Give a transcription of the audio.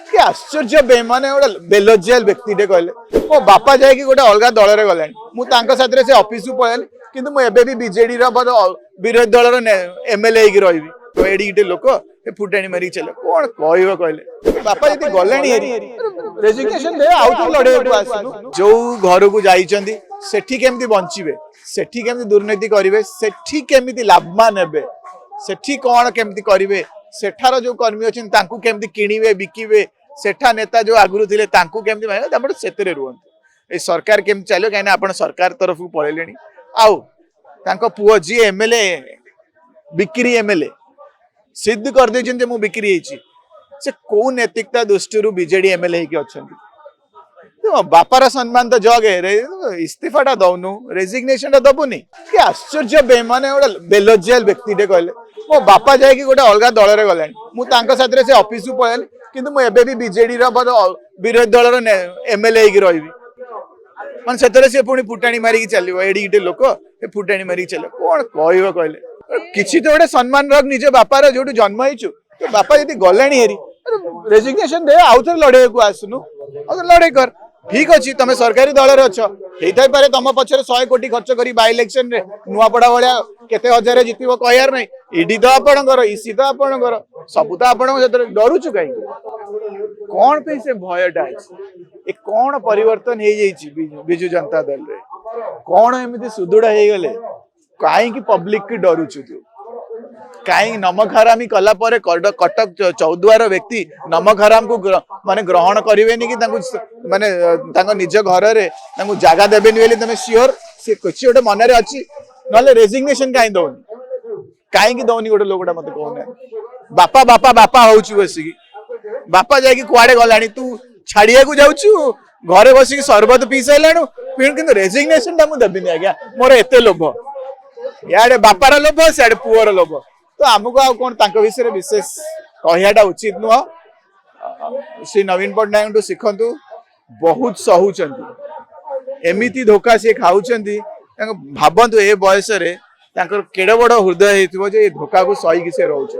कि आश्चर्य बेमाने गोटे बेलजियाल व्यक्ति कहले मो बापा जाकि गोटे अलग दल में गला मुझे से ऑफिस को पळेली किंतु मुझे बीजेडी विरोधी दल एमएलए रही तो एडिटे लोक फुटाणी मारी चले कौन कह कहले बापा जी गले रेजिग्नेशन दे आउ लड़े जो घर को जाइछंती सेठी केमती बंचिबे सेठी केमती दुर्नीति करिवे सेठी केमती लाभमा नेबे सेठी कौन केमती करिवे सेठार जो कर्मी अच्छे केमती किणवे बिकिवे सेठा नेता जो आगुरी थे केमती माने सेतरे रुहंतु ए सरकार केमती चलो कहीं आप सरकार तरफ को पळेलेनी आउ तांको पुओ जी एमएलए बिक्री एमएलए सिद्ध कर दे मु बिक्री से कौ नैतिकता दृष्टि बीजेडी एमएलए अच्छा बापार सम्मान तो जगे इस्तीफाटा दौनु रेजिग्नेशन दबुनी कि आश्चर्य बेमाने गोटे बेलजियाल व्यक्ति कहले मो बापा जाकि गोटे अलग दल में गला मुझे से ऑफिस को पळेली किंतु मुझे बीजेडी विरोधी दल एमएलए रही मान से पुणी फुटाणी मारिकी चलो एडिटे लोक फुटाणी मारिकी चले कौन कह कहले किसी तो गोटे सम्मान रख निज बापार जो जन्म होइछु तो बापा जी गले हेरी रेजिग्नेशन दे आउ थे लड़े को आसुनु लड़े कर ठीक अच्छी तुम सरकारी दल में अच्छे पारे तुम पचर 100 कोटी खर्च कर बाय इलेक्शन रे नुआपड़ा भाया केते हजार जित कहार ना इडी तो आपणकर इसी तो आपणकर सबू तो आप डरुचु कहीं कौन पे से भयटा ए कौन परिवर्तन हो बिजु जनता दल रे कौन एमती सुदृढ़ हो गले कहीं पब्लिक की डरुचु तू कहीं नमक हरामी कला परे कटक चौद्वार व्यक्ति नमक हराम को माने ग्रहण करेनि कि माने निज घर में जगह देवेनि बोली तुम सियोर सी किसी गोटे मन में अच्छी ना रेजिग्नेशन कहीं दौनी कहीं दौनी गोटे लोकटा मत कहना बापा बापा बापा हूँ बसिकी बापा जाकि कुआड़े गलानी तू छाड़िया को जाऊँ घरे बसिकी सरबत पी सारू कि रेजिग्नेशन टा मुझे देवी आज्ञा मोर एत लोभ इे बापार लोभ सियाड़े पुअर लोभ तो आमको आउ कौन विषय विशेष कहवाटा उचित नुह श्री नवीन पट्टनायक शिखतु बहुत सहूचंती एमिति धोखा सी खाऊंती भावतु ए बयस केड़े बड़ हृदय होता धोखा को सही से रोच